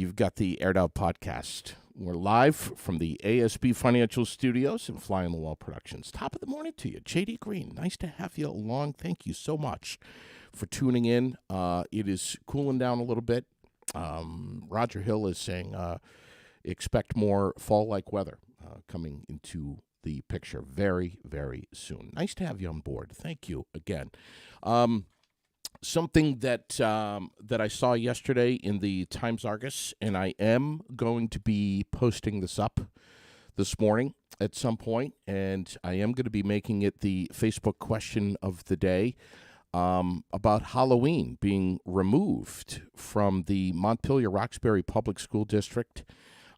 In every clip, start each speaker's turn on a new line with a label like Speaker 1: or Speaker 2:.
Speaker 1: you've got the Aired Out podcast. We're live from the ASB Financial Studios and Fly on the Wall Productions. Top of the morning to you. J.D. Green, nice to have you along. Thank you so much for tuning in. It is cooling down a little bit. Roger Hill is saying expect more fall-like weather coming into the picture very, very soon. Nice to have you on board. Thank you again. Something that I saw yesterday in the Times Argus, and I am going to be posting this up this morning at some point, and I am going to be making it the Facebook question of the day about Halloween being removed from the Montpelier-Roxbury Public School District.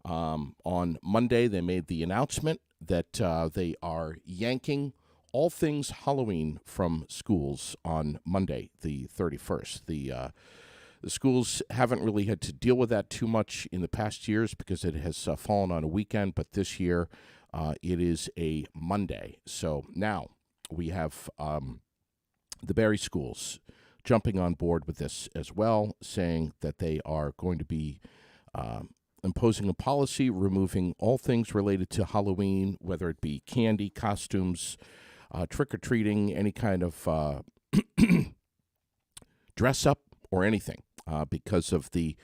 Speaker 1: On Monday, they made the announcement that they are yanking all things Halloween from schools on Monday, the 31st. The schools haven't really had to deal with that too much in the past years because it has fallen on a weekend, but this year it is a Monday. So now we have the Barrie schools jumping on board with this as well, saying that they are going to be imposing a policy removing all things related to Halloween, whether it be candy, costumes, trick-or-treating, any kind of dress-up or anything because of the,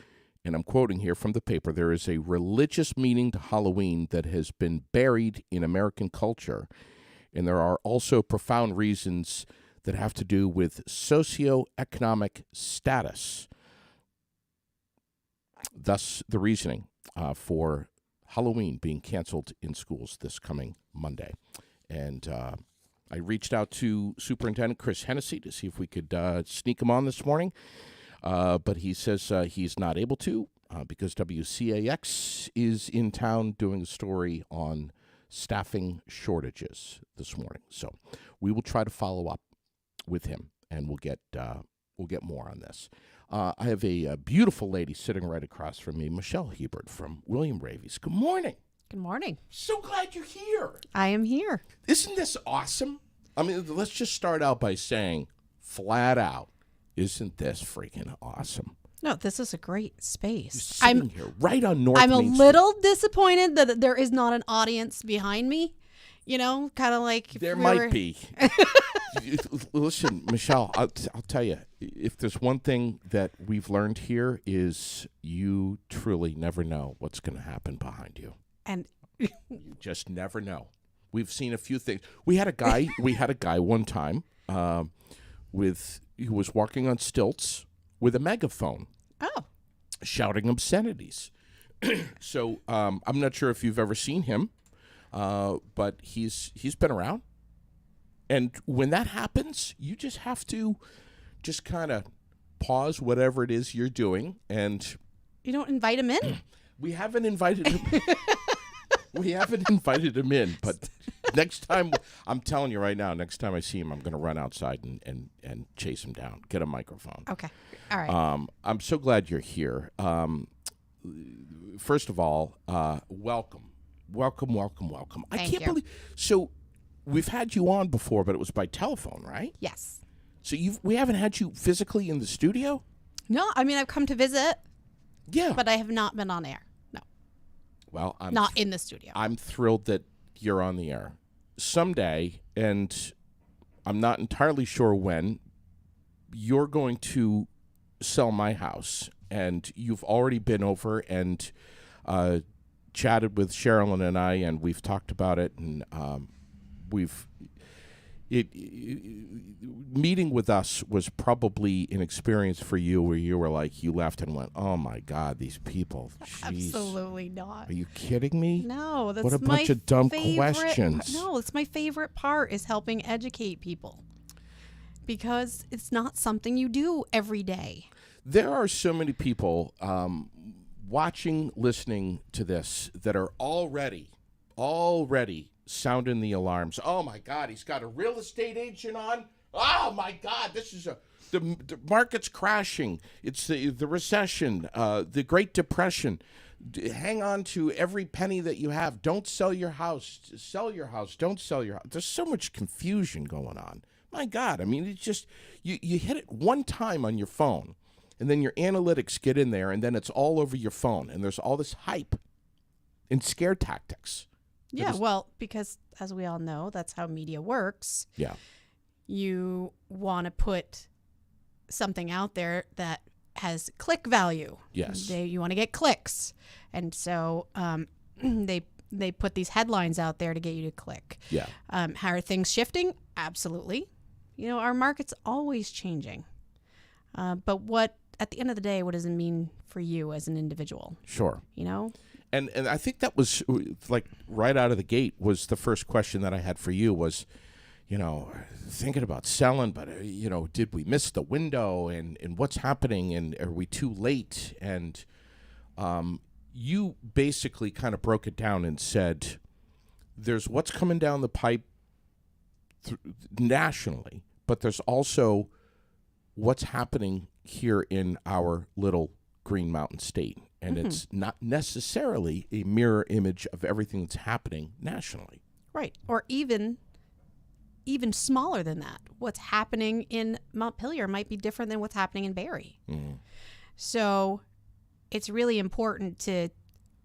Speaker 1: and I'm quoting here from the paper, there is a religious meaning to Halloween that has been buried in American culture, and there are also profound reasons that have to do with socioeconomic status. Thus, the reasoning for Halloween being canceled in schools this coming Monday. And I reached out to Superintendent Chris Hennessy to see if we could sneak him on this morning, but he says he's not able to because WCAX is in town doing a story on staffing shortages this morning. So we will try to follow up with him, and we'll get more on this. I have a beautiful lady sitting right across from me, Michelle Hebert from William Ravies. Good morning.
Speaker 2: Good morning.
Speaker 1: So glad you're here.
Speaker 2: I am here.
Speaker 1: Isn't this awesome? I mean, let's just start out by saying, flat out, isn't this freaking awesome?
Speaker 2: No, this is a great space.
Speaker 1: You're sitting here right on North
Speaker 2: I'm a
Speaker 1: Main
Speaker 2: little disappointed that there is not an audience behind me. You know, kind of like
Speaker 1: there might be. Listen, Michelle, I'll tell you, if there's one thing that we've learned here is you truly never know what's going to happen behind you.
Speaker 2: And
Speaker 1: you just never know. We've seen a few things. We had a guy one time who was walking on stilts with a megaphone.
Speaker 2: Oh.
Speaker 1: Shouting obscenities. So I'm not sure if you've ever seen him, but he's been around. And when that happens, you just have to just kind of pause whatever it is you're doing. And
Speaker 2: you don't invite him in?
Speaker 1: We haven't invited him. We haven't invited him in, but next time, I'm telling you right now, next time I see him, I'm going to run outside and chase him down, get a microphone.
Speaker 2: Okay. All right.
Speaker 1: I'm so glad you're here. First of all, welcome. I can't believe. So we've had you on before, but it was by telephone, right?
Speaker 2: Yes.
Speaker 1: So we haven't had you physically in the studio?
Speaker 2: No, I mean, I've come to visit.
Speaker 1: Yeah.
Speaker 2: But I have not been on air. No.
Speaker 1: Well, I'm
Speaker 2: not in the studio.
Speaker 1: I'm thrilled that you're on the air. Someday, and I'm not entirely sure when, you're going to sell my house. And you've already been over and chatted with Sherilyn and I, and we've talked about it, and meeting with us was probably an experience for you where you were like, you left and went, oh my God, these people. Jeez.
Speaker 2: Absolutely not.
Speaker 1: Are you kidding me?
Speaker 2: No, that's
Speaker 1: what a bunch of dumb questions.
Speaker 2: No, it's my favorite part is helping educate people because it's not something you do every day.
Speaker 1: There are so many people watching, listening to this that are already sounding the alarms. Oh my God, he's got a real estate agent on. Oh my God, this is the market's crashing. It's the recession, the Great Depression. Hang on to every penny that you have. Don't sell your house. Sell your house. Don't sell your house. There's so much confusion going on. My God, I mean, it's just you hit it one time on your phone, And then your analytics get in there, and then it's all over your phone, and there's all this hype and scare tactics.
Speaker 2: Yeah, well, because as we all know, that's how media works.
Speaker 1: Yeah.
Speaker 2: You want to put something out there that has click value.
Speaker 1: Yes.
Speaker 2: You want to get clicks. And so they put these headlines out there to get you to click.
Speaker 1: Yeah.
Speaker 2: How are things shifting? Absolutely. You know, our market's always changing. But at the end of the day, what does it mean for you as an individual?
Speaker 1: Sure.
Speaker 2: You know?
Speaker 1: And I think that was like right out of the gate was the first question that I had for you was, you know, thinking about selling, but, you know, did we miss the window and what's happening and are we too late? And you basically kind of broke it down and said there's what's coming down the pipe nationally, but there's also what's happening here in our little Green Mountain State. And it's not necessarily a mirror image of everything that's happening nationally.
Speaker 2: Right. Or even smaller than that. What's happening in Montpelier might be different than what's happening in Barrie.
Speaker 1: Mm-hmm.
Speaker 2: So it's really important to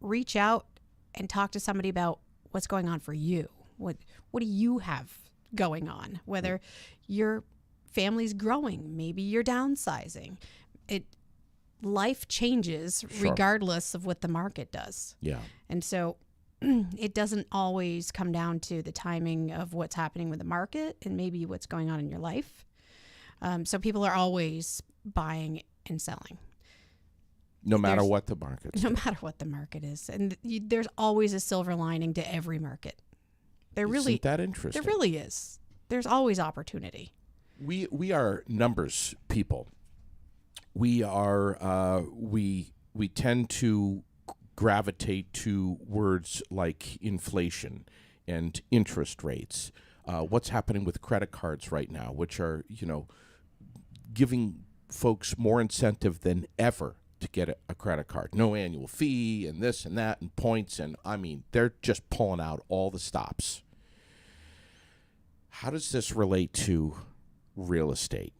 Speaker 2: reach out and talk to somebody about what's going on for you. What do you have going on? Whether your family's growing, maybe you're downsizing. Life changes regardless of what the market does.
Speaker 1: Yeah.
Speaker 2: And so it doesn't always come down to the timing of what's happening with the market and maybe what's going on in your life. So people are always buying and selling.
Speaker 1: No matter what the market is.
Speaker 2: No matter what the market is. And there's always a silver lining to every market.
Speaker 1: Isn't that interesting?
Speaker 2: There really is. There's always opportunity.
Speaker 1: We are numbers people. We are we tend to gravitate to words like inflation and interest rates. What's happening with credit cards right now, which are, you know, giving folks more incentive than ever to get a credit card. No annual fee and this and that and points. And I mean, they're just pulling out all the stops. How does this relate to real estate?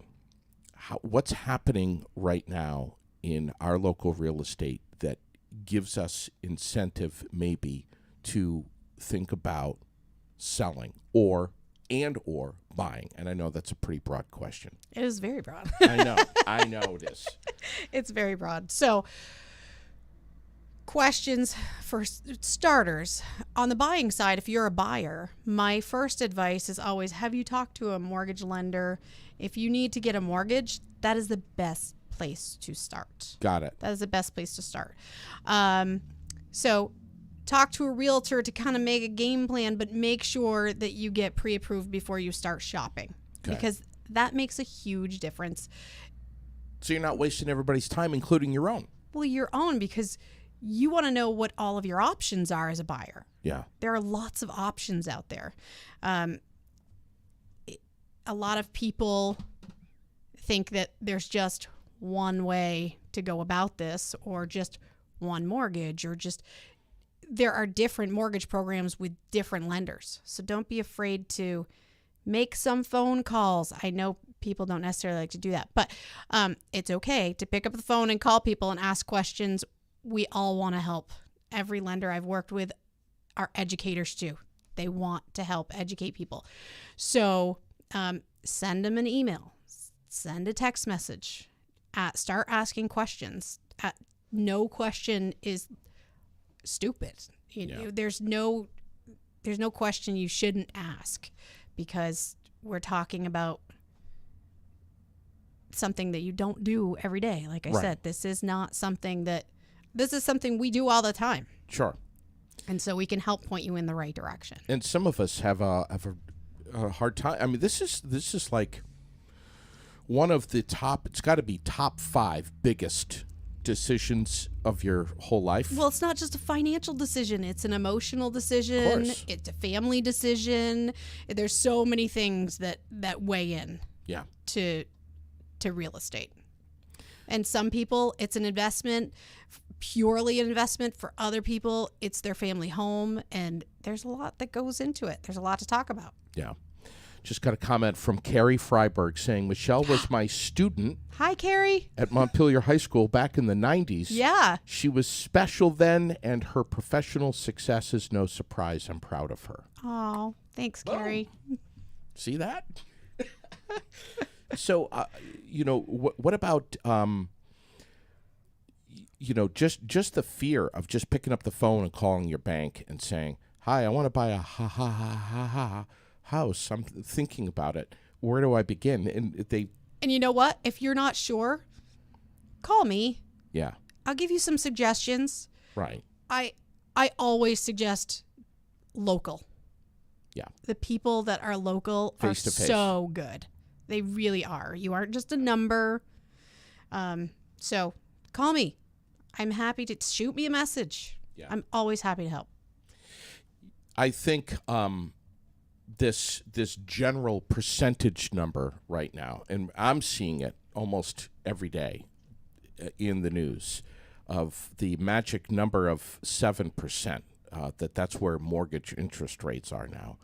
Speaker 1: What's happening right now in our local real estate that gives us incentive maybe to think about selling or buying? And I know that's a pretty broad question.
Speaker 2: It is very broad.
Speaker 1: I know it is.
Speaker 2: It's very broad. So questions for starters. On the buying side, if you're a buyer, my first advice is always have you talked to a mortgage lender? If you need to get a mortgage, that is the best place to start.
Speaker 1: Got it.
Speaker 2: That is the best place to start. So talk to a realtor to kind of make a game plan, but make sure that you get pre-approved before you start shopping. Okay. Because that makes a huge difference.
Speaker 1: So you're not wasting everybody's time, including your own.
Speaker 2: Well, your own, because you want to know what all of your options are as a buyer.
Speaker 1: Yeah.
Speaker 2: There are lots of options out there. A lot of people think that there's just one way to go about this or just one mortgage or just there are different mortgage programs with different lenders. So don't be afraid to make some phone calls. I know people don't necessarily like to do that, but it's okay to pick up the phone and call people and ask questions. We all want to help. Every lender I've worked with are educators too. They want to help educate people. So send them an email, send a text message, start asking questions. No question is stupid. You know, there's no question you shouldn't ask because we're talking about something that you don't do every day. Like I said, this is something we do all the time.
Speaker 1: Sure.
Speaker 2: And so we can help point you in the right direction.
Speaker 1: And some of us have a hard time. I mean, this is like one of the top. It's got to be top 5 biggest decisions of your whole life.
Speaker 2: Well, it's not just a financial decision. It's an emotional decision.
Speaker 1: Of course.
Speaker 2: It's a family decision. There's so many things that weigh in.
Speaker 1: Yeah.
Speaker 2: To real estate. And some people, it's an investment, purely an investment. For other people, it's their family home. And there's a lot that goes into it. There's a lot to talk about.
Speaker 1: Yeah. Just got a comment from Carrie Freiberg saying, Michelle was my student
Speaker 2: Hi, Carrie.
Speaker 1: at Montpelier High School back in the 90s.
Speaker 2: Yeah.
Speaker 1: She was special then, and her professional success is no surprise. I'm proud of her.
Speaker 2: Oh, thanks, Carrie.
Speaker 1: See that? So, what about, just the fear of just picking up the phone and calling your bank and saying, hi, I want to buy a house. I'm thinking about it. Where do I begin?
Speaker 2: And you know what? If you're not sure, call me.
Speaker 1: Yeah,
Speaker 2: I'll give you some suggestions.
Speaker 1: right.
Speaker 2: I always suggest local.
Speaker 1: Yeah.
Speaker 2: The people that are local are
Speaker 1: Face to face.
Speaker 2: so good. They really are. You aren't just a number. So call me. I'm happy to shoot me a message.
Speaker 1: Yeah.
Speaker 2: I'm always happy to help.
Speaker 1: I think this general percentage number right now, and I'm seeing it almost every day in the news, of the magic number of 7%. That's where mortgage interest rates are now.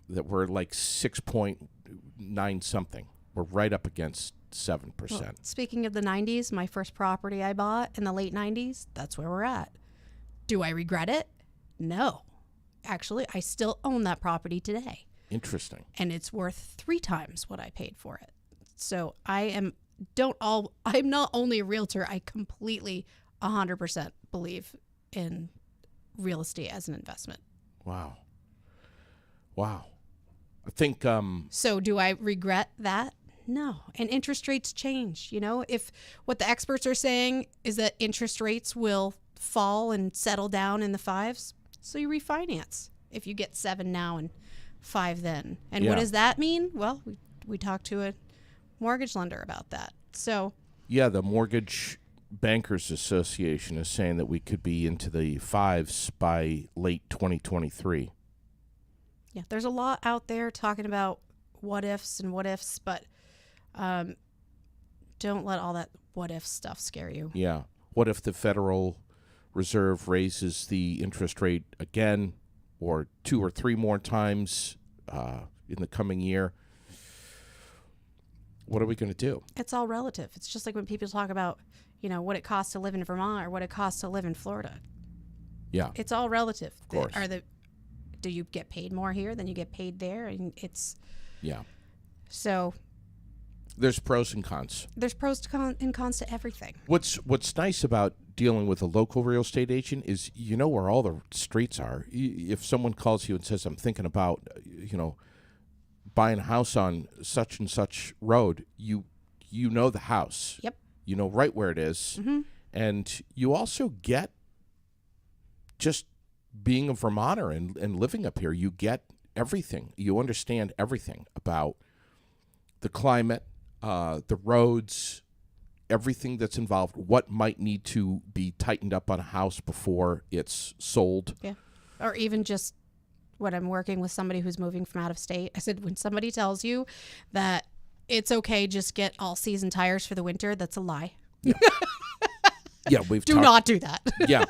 Speaker 1: That we're like 6.9 something. We're right up against 7%.
Speaker 2: Well, speaking of the 90s, my first property I bought in the late 90s, that's where we're at. Do I regret it? No. Actually, I still own that property today.
Speaker 1: Interesting.
Speaker 2: And it's worth 3 times what I paid for it. So I'm not only a realtor, I completely 100% believe in real estate as an investment.
Speaker 1: Wow. I think
Speaker 2: So do I regret that? No. And interest rates change. If what the experts are saying is that interest rates will fall and settle down in the 5s, so you refinance if you get 7 now and 5 then. And what does that mean? Well, we talked to a mortgage lender about that. So
Speaker 1: yeah, the Mortgage Bankers Association is saying that we could be into the 5s by late 2023.
Speaker 2: yeah, there's a lot out there talking about what ifs, but don't let all that what if stuff scare you.
Speaker 1: Yeah. What if the Federal Reserve raises the interest rate again, or 2 or 3 more times in the coming year? What are we going to do?
Speaker 2: It's all relative. It's just like when people talk about, what it costs to live in Vermont or what it costs to live in Florida.
Speaker 1: Yeah.
Speaker 2: It's all relative.
Speaker 1: Of course.
Speaker 2: Do you get paid more here than you get paid there? And
Speaker 1: Yeah.
Speaker 2: so
Speaker 1: There's pros and cons.
Speaker 2: there's pros and cons to everything.
Speaker 1: What's nice about dealing with a local real estate agent is you know where all the streets are. If someone calls you and says, I'm thinking about, buying a house on such and such road, you know the house.
Speaker 2: Yep.
Speaker 1: You know right where it is.
Speaker 2: Mm-hmm.
Speaker 1: And you also get, just being a Vermonter and living up here, you get everything. You understand everything about the climate, the roads, everything that's involved, what might need to be tightened up on a house before it's sold.
Speaker 2: Yeah. Or even just when I'm working with somebody who's moving from out of state, I said, when somebody tells you that it's okay, just get all season tires for the winter, that's a lie.
Speaker 1: Yeah,
Speaker 2: Do not do that.
Speaker 1: Yeah,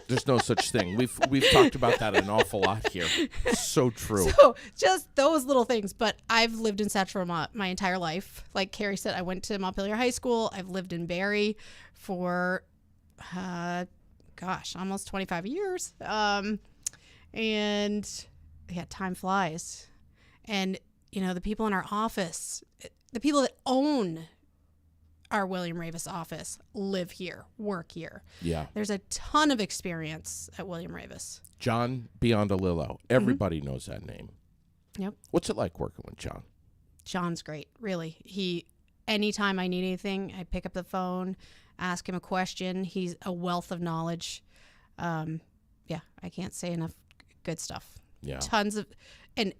Speaker 1: there's no such thing. We've talked about that an awful lot here. So true.
Speaker 2: So just those little things. But I've lived in Central Vermont my entire life. Like Carrie said, I went to Montpelier High School. I've lived in Barrie for, almost 25 years. And yeah, time flies. And, the people in our office, the people that own our William Ravis office live here, work here.
Speaker 1: Yeah.
Speaker 2: There's a ton of experience at William Ravis.
Speaker 1: John Biondelillo. Everybody knows that name.
Speaker 2: Yep.
Speaker 1: What's it like working with John?
Speaker 2: John's great, really. Anytime I need anything, I pick up the phone, ask him a question. He's a wealth of knowledge. Yeah, I can't say enough good stuff.
Speaker 1: Yeah.
Speaker 2: And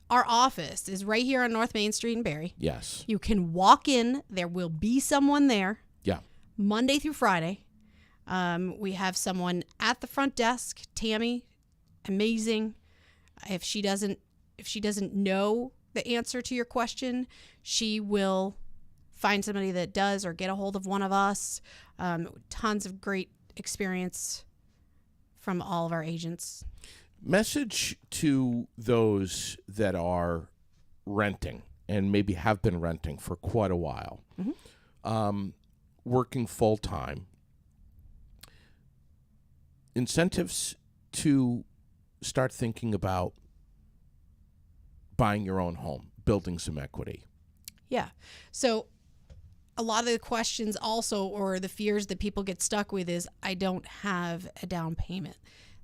Speaker 2: our office is right here on North Main Street in Barrie.
Speaker 1: Yes.
Speaker 2: You can walk in. There will be someone there.
Speaker 1: Yeah.
Speaker 2: Monday through Friday. We have someone at the front desk, Tammy, amazing. If she doesn't know the answer to your question, she will find somebody that does, or get a hold of one of us. Tons of great experience from all of our agents.
Speaker 1: Message to those that are renting and maybe have been renting for quite a while, working full time, incentives to start thinking about buying your own home, building some equity.
Speaker 2: Yeah. So a lot of the questions also, or the fears that people get stuck with, is I don't have a down payment.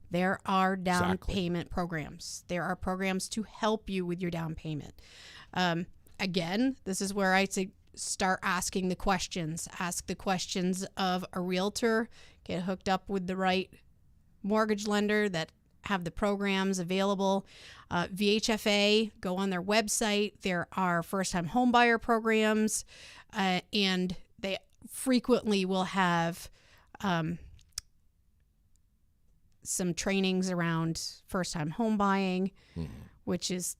Speaker 2: There are down payment programs. There are programs to help you with your down payment. Again, this is where I say start asking the questions. Ask the questions of a realtor. Get hooked up with the right mortgage lender that have the programs available. VHFA, go on their website. There are first-time homebuyer programs, and they frequently will have some trainings around first-time home buying, which is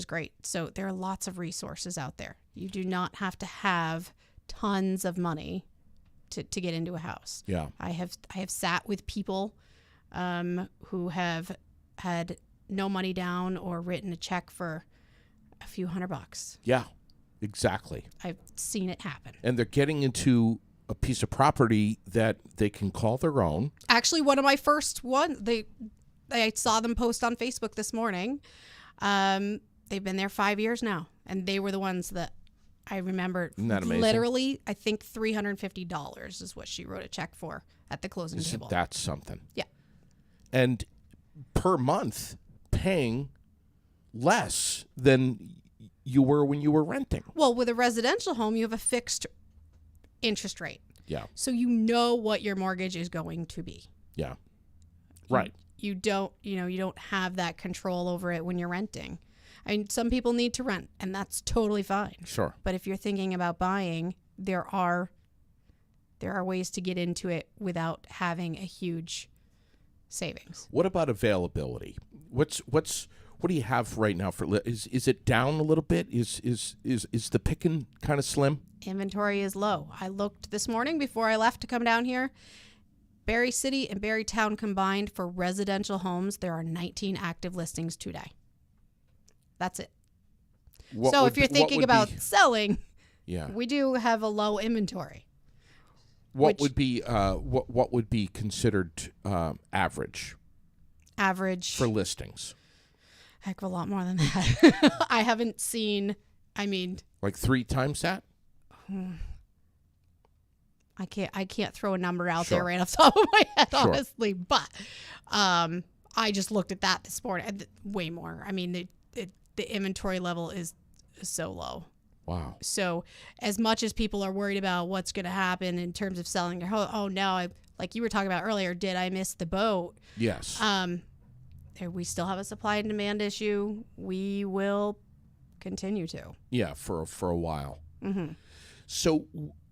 Speaker 2: great. So there are lots of resources out there. You do not have to have tons of money to get into a house.
Speaker 1: Yeah.
Speaker 2: I have sat with people who have had no money down or written a check for a few $100.
Speaker 1: Yeah, exactly.
Speaker 2: I've seen it happen.
Speaker 1: And they're getting into a piece of property that they can call their own.
Speaker 2: Actually, one of my first ones, I saw them post on Facebook this morning. They've been there 5 years now, and they were the ones that I remember.
Speaker 1: Isn't that amazing?
Speaker 2: Literally, I think $350 is what she wrote a check for at the closing table.
Speaker 1: That's something.
Speaker 2: Yeah.
Speaker 1: And per month, paying less than you were when you were renting.
Speaker 2: Well, with a residential home, you have a fixed interest rate.
Speaker 1: Yeah.
Speaker 2: So you know what your mortgage is going to be.
Speaker 1: Yeah. Right.
Speaker 2: You don't have that control over it when you're renting. I mean, some people need to rent, and that's totally fine.
Speaker 1: Sure.
Speaker 2: But if you're thinking about buying, there are ways to get into it without having a huge savings.
Speaker 1: What about availability? What do you have right now for is it down a little bit? Is the picking kind of slim?
Speaker 2: Inventory is low. I looked this morning before I left to come down here. Barrie City and Barrie Town combined for residential homes, there are 19 active listings today. That's it. So if you're thinking about selling, we do have a low inventory.
Speaker 1: What would be considered average?
Speaker 2: Average
Speaker 1: for listings.
Speaker 2: Heck of a lot more than that. I haven't seen. I mean,
Speaker 1: like 3 times that.
Speaker 2: I can't throw a number out there right off the top of my head, honestly. But I just looked at that this morning. Way more. I mean, the inventory level is so low.
Speaker 1: Wow.
Speaker 2: So as much as people are worried about what's going to happen in terms of selling their home, oh no, like you were talking about earlier, did I miss the boat?
Speaker 1: Yes.
Speaker 2: We still have a supply and demand issue. We will continue to.
Speaker 1: Yeah, for a while.
Speaker 2: Mm-hmm.
Speaker 1: So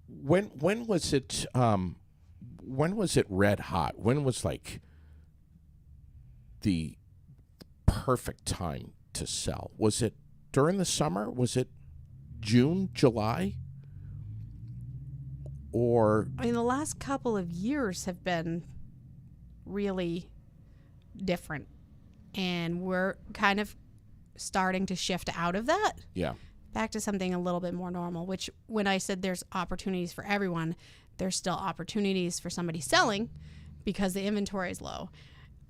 Speaker 1: when was it? When was it red hot? When was like the perfect time to sell? Was it during the summer? Was it June, July? Or
Speaker 2: I mean, the last couple of years have been really different, and we're kind of starting to shift out of that.
Speaker 1: Yeah.
Speaker 2: Back to something a little bit more normal, which when I said there's opportunities for everyone, there's still opportunities for somebody selling because the inventory is low.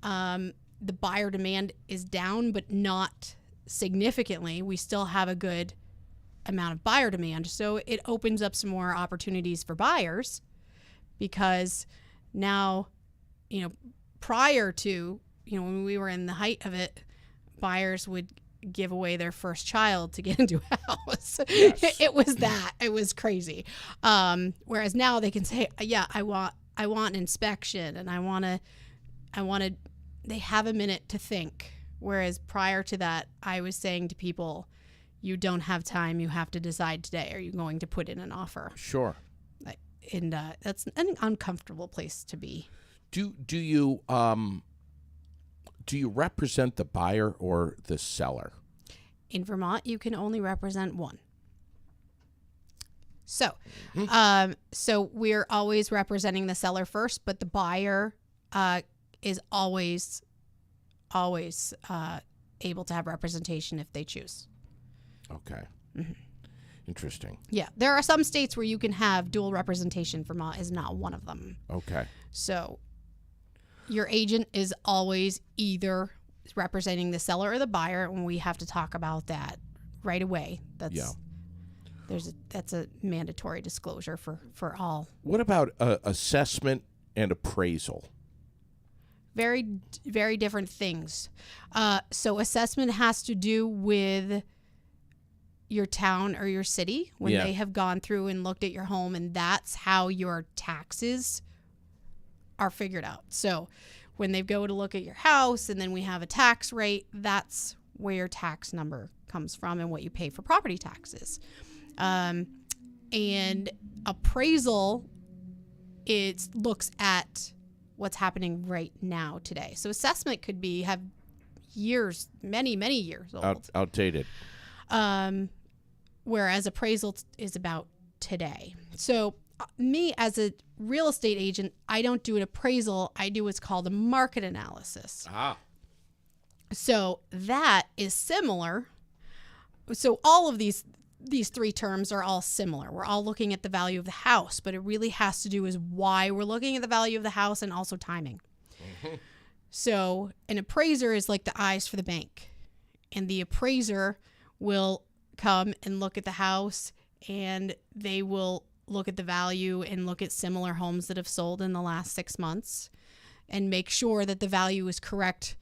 Speaker 2: The buyer demand is down, but not significantly. We still have a good amount of buyer demand. So it opens up some more opportunities for buyers because now, prior to, when we were in the height of it, buyers would give away their first child to get into a house.
Speaker 1: Yes.
Speaker 2: It was crazy. Whereas now they can say, yeah, I want an inspection and I want to, they have a minute to think. Whereas prior to that, I was saying to people, you don't have time. You have to decide today. Are you going to put in an offer?
Speaker 1: Sure.
Speaker 2: And that's an uncomfortable place to be.
Speaker 1: Do you represent the buyer or the seller?
Speaker 2: In Vermont, you can only represent one. So, so we're always representing the seller first, but the buyer is always able to have representation if they choose.
Speaker 1: Okay. Interesting.
Speaker 2: Yeah, there are some states where you can have dual representation. Vermont is not one of them.
Speaker 1: Okay.
Speaker 2: So your agent is always either representing the seller or the buyer, and we have to talk about that right away. That's a mandatory disclosure for all.
Speaker 1: What about assessment and appraisal?
Speaker 2: Very, very different things. So assessment has to do with your town or your city when they have gone through and looked at your home, and that's how your taxes are figured out. So when they go to look at your house and then we have a tax rate, that's where your tax number comes from and what you pay for property taxes. And appraisal, it looks at what's happening right now today. So assessment could have years, many years old.
Speaker 1: Outdated.
Speaker 2: Whereas appraisal is about today. So me as a real estate agent, I don't do an appraisal. I do what's called a market analysis. So that is similar. So all of these three terms are all similar. We're all looking at the value of the house, but it really has to do with why we're looking at the value of the house and also timing. So an appraiser is like the eyes for the bank, and the appraiser will come and look at the house, and they will look at the value and look at similar homes that have sold in the last 6 months and make sure that the value is correct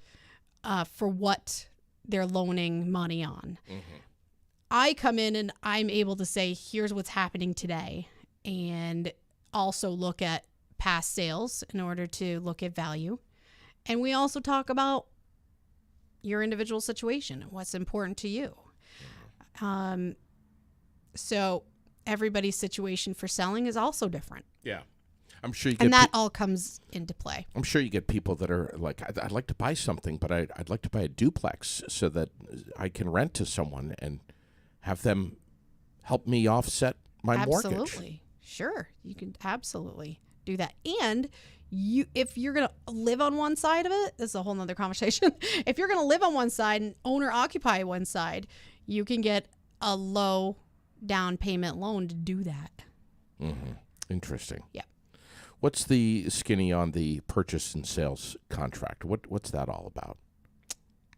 Speaker 2: for what they're loaning money on. I come in and I'm able to say, here's what's happening today, and also look at past sales in order to look at value. And we also talk about your individual situation and what's important to you. So everybody's situation for selling is also different.
Speaker 1: Yeah. I'm sure you get
Speaker 2: and that all comes into play.
Speaker 1: I'm sure you get people that are like, I'd like to buy something, but I'd like to buy a duplex so that I can rent to someone and have them help me offset my mortgage.
Speaker 2: Absolutely. Sure. You can absolutely do that. And if you're going to live on one side of it, this is a whole nother conversation. If you're going to live on one side and own or occupy one side, you can get a low down payment loan to do that.
Speaker 1: Interesting.
Speaker 2: Yeah.
Speaker 1: What's the skinny on the purchase and sales contract? What's that all about?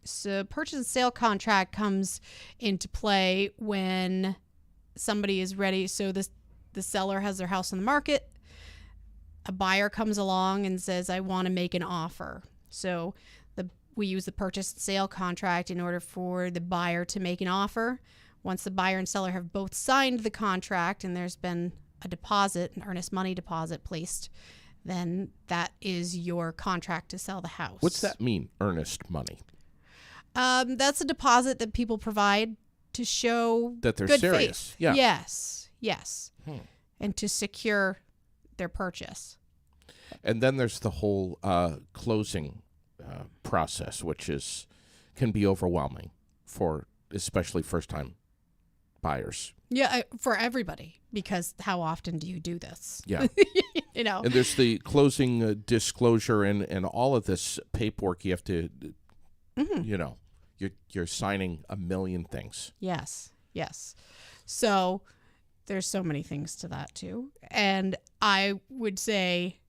Speaker 2: So purchase and sale contract comes into play when somebody is ready. So the seller has their house on the market. A buyer comes along and says, I want to make an offer. So we use the purchase and sale contract in order for the buyer to make an offer. Once the buyer and seller have both signed the contract and there's been a deposit, an earnest money deposit placed, then that is your contract to sell the house.
Speaker 1: What's that mean, earnest money?
Speaker 2: That's a deposit that people provide to show
Speaker 1: that they're
Speaker 2: good
Speaker 1: serious.
Speaker 2: faith.
Speaker 1: Yeah.
Speaker 2: Yes. And to secure their purchase.
Speaker 1: And then there's the whole closing process, which can be overwhelming for especially first-time buyers.
Speaker 2: Yeah, for everybody, because how often do you do this?
Speaker 1: Yeah. And there's the closing disclosure and all of this paperwork you have to, you're signing a million things.
Speaker 2: Yes. So there's so many things to that too. And I would say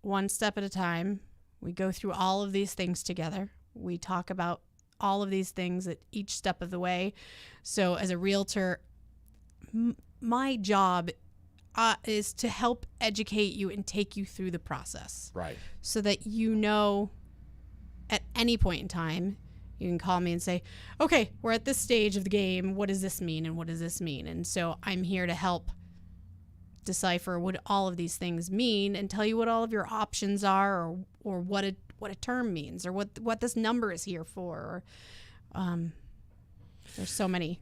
Speaker 2: one step at a time, we go through all of these things together. We talk about all of these things at each step of the way. So as a realtor, my job is to help educate you and take you through the process.
Speaker 1: Right.
Speaker 2: So that at any point in time, you can call me and say, okay, we're at this stage of the game. What does this mean? And what does this mean? And so I'm here to help decipher what all of these things mean and tell you what all of your options are, or what a term means, or what this number is here for. There's so many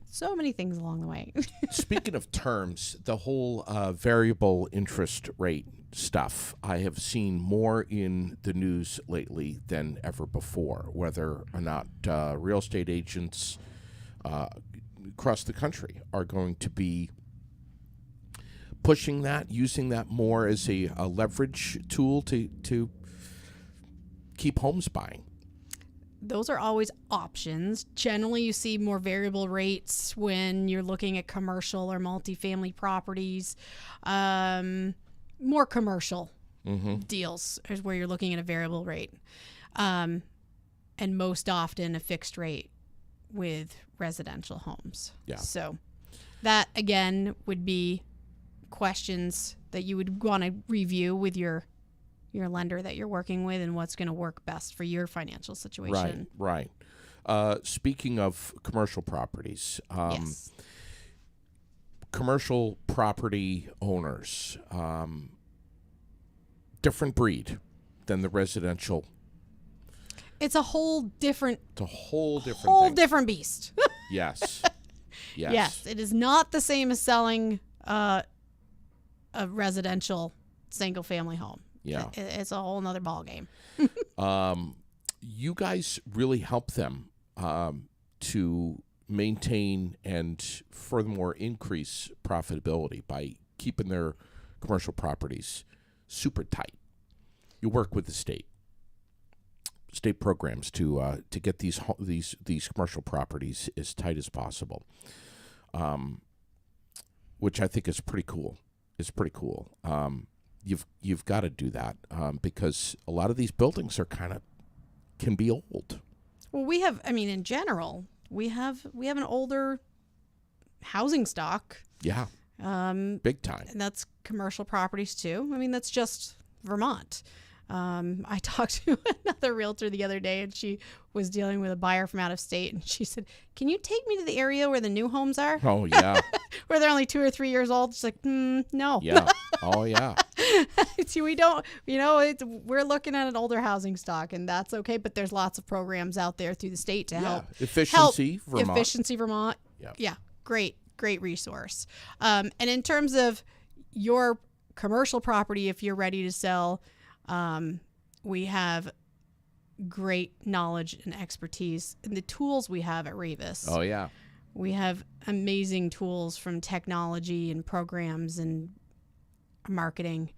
Speaker 2: things along the way.
Speaker 1: Speaking of terms, the whole variable interest rate stuff, I have seen more in the news lately than ever before, whether or not real estate agents across the country are going to be pushing that, using that more as a leverage tool to keep homes buying.
Speaker 2: those are always options. Generally, you see more variable rates when you're looking at commercial or multifamily properties. More commercial deals is where you're looking at a variable rate. And most often a fixed rate with residential homes.
Speaker 1: Yeah.
Speaker 2: So that, again, would be questions that you would want to review with your lender that you're working with and what's going to work best for your financial situation.
Speaker 1: Right. Speaking of commercial properties,
Speaker 2: Yes.
Speaker 1: commercial property owners, different breed than the residential.
Speaker 2: It's a whole different
Speaker 1: It's a whole different thing.
Speaker 2: beast.
Speaker 1: Yes.
Speaker 2: Yes, it is not the same as selling a residential single family home.
Speaker 1: Yeah.
Speaker 2: It's a whole nother ballgame.
Speaker 1: You guys really help them to maintain and furthermore increase profitability by keeping their commercial properties super tight. You work with the state programs to get these commercial properties as tight as possible, which I think is pretty cool. You've got to do that because a lot of these buildings can be old.
Speaker 2: Well, in general, we have an older housing stock.
Speaker 1: Yeah. Big time.
Speaker 2: And that's commercial properties too. I mean, that's just Vermont. I talked to another realtor the other day, and she was dealing with a buyer from out of state, and she said, "Can you take me to the area where the new homes are?"
Speaker 1: Oh yeah.
Speaker 2: Where they're only 2 or 3 years old. She's like, no.
Speaker 1: Yeah. Oh yeah.
Speaker 2: See, we don't. We're looking at an older housing stock, and that's okay. But there's lots of programs out there through the state to help.
Speaker 1: Efficiency Vermont.
Speaker 2: Efficiency Vermont.
Speaker 1: Yep.
Speaker 2: Yeah. Great resource. And in terms of your commercial property, if you're ready to sell, we have great knowledge and expertise in the tools we have at Revis.
Speaker 1: Oh yeah.
Speaker 2: We have amazing tools from technology and programs and marketing.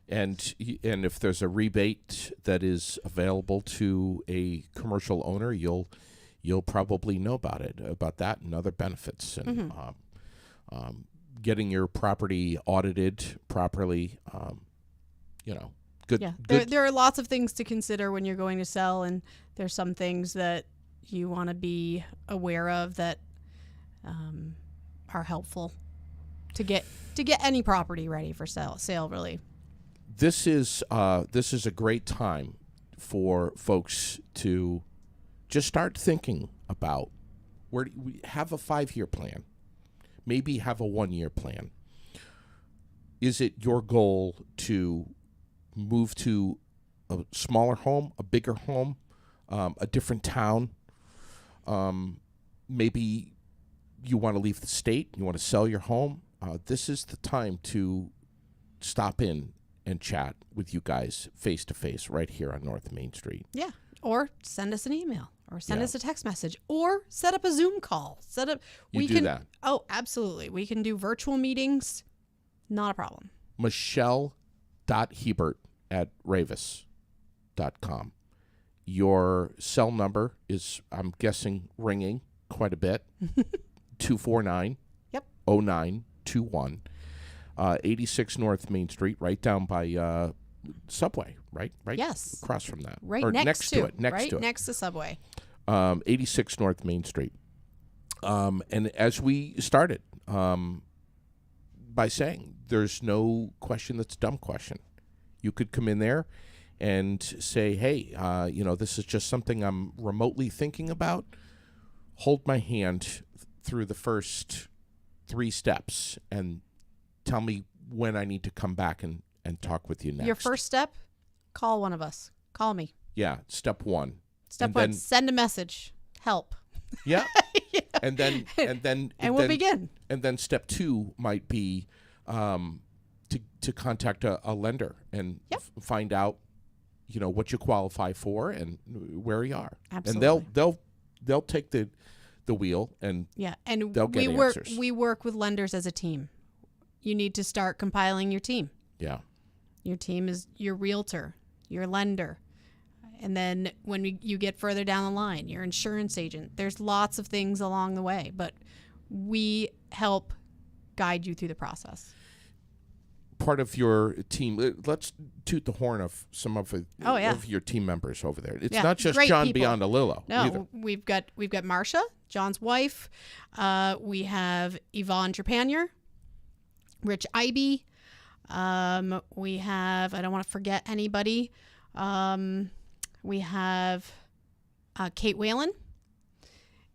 Speaker 1: And if there's a rebate that is available to a commercial owner, you'll probably know about that and other benefits, and getting your property audited properly. Good.
Speaker 2: Yeah,
Speaker 1: Good.
Speaker 2: there are lots of things to consider when you're going to sell, and there's some things that you want to be aware of that are helpful to get any property ready for sale. Really,
Speaker 1: This is a great time for folks to just start thinking about where we have a 5-year plan, maybe have a 1-year plan. Is it your goal to move to a smaller home, a bigger home, a different town? Maybe you want to leave the state, you want to sell your home. This is the time to stop in and chat with you guys face to face right here on North Main Street.
Speaker 2: yeah. Or send us an email, or send us a text message, or set up a Zoom call.
Speaker 1: You do that.
Speaker 2: Oh, absolutely. We can do virtual meetings. Not a problem.
Speaker 1: Michelle.Hebert@Revis.com. Your cell number is, I'm guessing, ringing quite a bit. 249
Speaker 2: Yep.
Speaker 1: 0921. 86 North Main Street, right down by Subway, right?
Speaker 2: Yes.
Speaker 1: Across from that.
Speaker 2: Right
Speaker 1: or
Speaker 2: next to
Speaker 1: it. Next to it.
Speaker 2: Next to Subway.
Speaker 1: 86 North Main Street. And as we started by saying, there's no question that's a dumb question. You could come in there and say, hey, this is just something I'm remotely thinking about. Hold my hand through the first 3 steps and tell me when I need to come back and talk with you next.
Speaker 2: Your first step, call one of us. Call me.
Speaker 1: Yeah, step 1.
Speaker 2: Step 1, send a message. Help.
Speaker 1: Yeah. And then
Speaker 2: we'll begin.
Speaker 1: And then step 2 might be to contact a lender and find out, what you qualify for and where you are.
Speaker 2: Absolutely.
Speaker 1: And they'll take the wheel and they'll get answers.
Speaker 2: We work with lenders as a team. You need to start compiling your team.
Speaker 1: Yeah.
Speaker 2: Your team is your realtor, your lender, And then when you get further down the line, your insurance agent. There's lots of things along the way, but we help guide you through the process.
Speaker 1: Part of your team, let's toot the horn of some of your team members over there. It's not just John
Speaker 2: people.
Speaker 1: Beyond Alillo.
Speaker 2: No,
Speaker 1: either.
Speaker 2: we've got Marcia, John's wife. We have Yvonne Trepanier, Rich Ivy. We have, I don't want to forget anybody. We have Kate Whalen,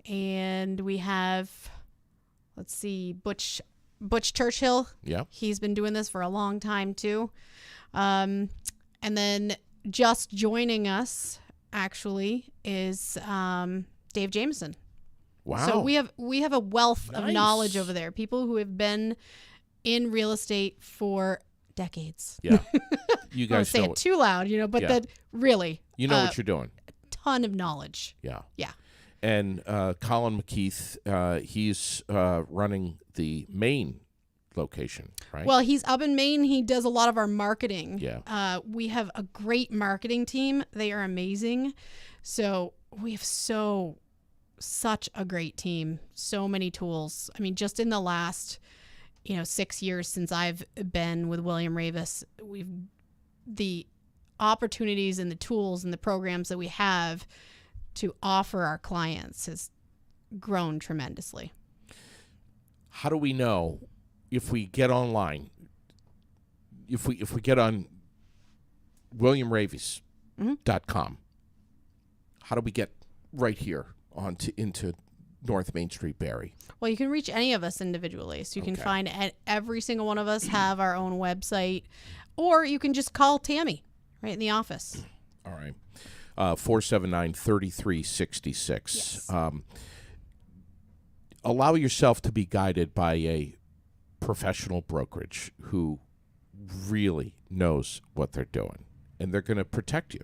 Speaker 2: and we have, let's see, Butch Churchill.
Speaker 1: Yeah.
Speaker 2: He's been doing this for a long time too. And then just joining us actually is Dave Jameson.
Speaker 1: Wow.
Speaker 2: So we have a wealth of
Speaker 1: Nice.
Speaker 2: knowledge over there. People who have been in real estate for decades.
Speaker 1: Yeah. You
Speaker 2: I don't
Speaker 1: guys
Speaker 2: say
Speaker 1: know
Speaker 2: it
Speaker 1: what,
Speaker 2: too loud, but
Speaker 1: Yeah.
Speaker 2: that really
Speaker 1: you know what you're doing.
Speaker 2: ton of knowledge.
Speaker 1: Yeah.
Speaker 2: Yeah.
Speaker 1: And Colin McKeith, he's running the Maine location, right?
Speaker 2: Well, he's up in Maine. He does a lot of our marketing.
Speaker 1: Yeah.
Speaker 2: We have a great marketing team. They are amazing. So we have such a great team. So many tools. I mean, just in the last, 6 years since I've been with William Ravis, the opportunities and the tools and the programs that we have to offer our clients has grown tremendously.
Speaker 1: How do we know if we get online, if we get on WilliamRavis.com, how do we get right here into North Main Street, Barrie?
Speaker 2: Well, you can reach any of us individually. So you can
Speaker 1: Okay.
Speaker 2: find every single one of us have our own website, or you can just call Tammy right in the office.
Speaker 1: All right. 479-3366.
Speaker 2: Yes.
Speaker 1: Allow yourself to be guided by a professional brokerage who really knows what they're doing, and they're going to protect you.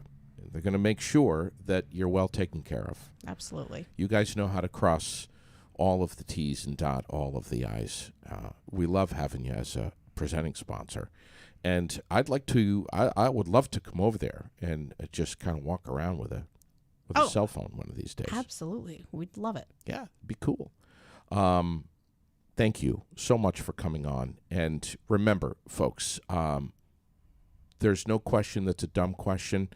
Speaker 1: They're going to make sure that you're well taken care of.
Speaker 2: Absolutely.
Speaker 1: You guys know how to cross all of the T's and dot all of the I's. We love having you as a presenting sponsor. And I would love to come over there and just kind of walk around with a cell phone one of these days.
Speaker 2: Absolutely. We'd love it.
Speaker 1: Yeah, it'd be cool. Thank you so much for coming on. And remember, folks, there's no question that's a dumb question.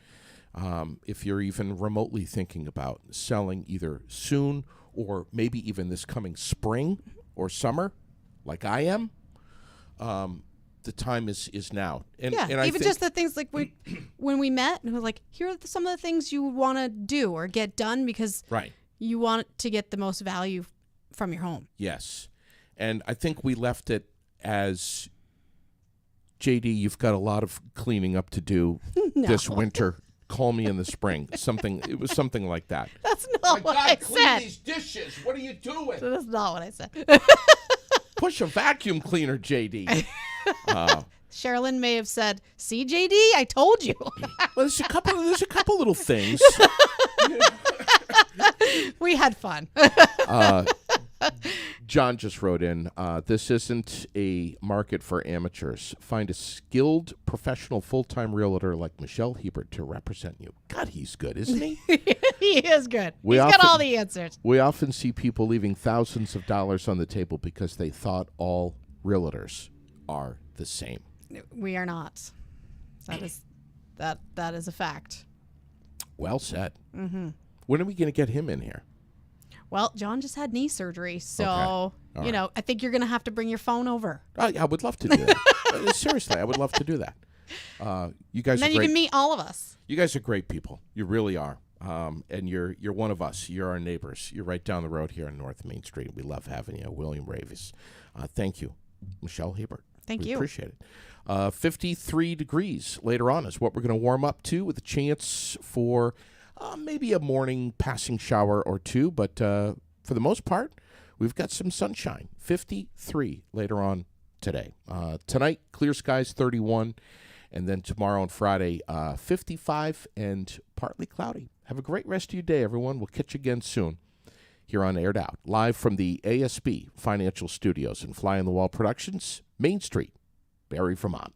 Speaker 1: If you're even remotely thinking about selling either soon or maybe even this coming spring or summer, like I am, the time is now. And I
Speaker 2: even
Speaker 1: think,
Speaker 2: just the things like when we met, and it was like, here are some of the things you want to do or get done because
Speaker 1: right.
Speaker 2: you want to get the most value from your home.
Speaker 1: Yes. And I think we left it as, JD, you've got a lot of cleaning up to do this winter. Call me in the spring. It was something like that.
Speaker 2: That's not what I said.
Speaker 1: These dishes. What are you doing?
Speaker 2: That's not what I said.
Speaker 1: Push a vacuum cleaner, JD.
Speaker 2: Sherilyn may have said, "See, JD, I told you."
Speaker 1: Well, there's a couple little things.
Speaker 2: We had fun.
Speaker 1: John just wrote in, this isn't a market for amateurs. Find a skilled professional full-time realtor like Michelle Hebert to represent you. God, he's good, isn't he?
Speaker 2: He is good.
Speaker 1: We
Speaker 2: He's got
Speaker 1: often-
Speaker 2: all the answers.
Speaker 1: We often see people leaving thousands of dollars on the table because they thought all realtors are the same.
Speaker 2: We are not. That is a fact.
Speaker 1: Well said. Mm-hmm. When are we going to get him in here?
Speaker 2: Well, John just had knee surgery, so
Speaker 1: All right.
Speaker 2: I think you're going to have to bring your phone over.
Speaker 1: I would love to do that. Seriously, I would love to do that. You guys
Speaker 2: And then
Speaker 1: are
Speaker 2: you
Speaker 1: great.
Speaker 2: can meet all of us.
Speaker 1: You guys are great people. You really are. And you're one of us. You're our neighbors. You're right down the road here on North Main Street. We love having you, William Ravis. Thank you, Michelle Hebert.
Speaker 2: Thank
Speaker 1: We
Speaker 2: you.
Speaker 1: appreciate it. 53 degrees later on is what we're going to warm up to, with a chance for maybe a morning passing shower or two. But for the most part, we've got some sunshine. 53 later on today. Tonight, clear skies, 31. And then tomorrow and Friday, 55 and partly cloudy. Have a great rest of your day, everyone. We'll catch you again soon here on Aired Out, live from the ASB Financial Studios and Fly on the Wall Productions, Main Street, Barrie, Vermont.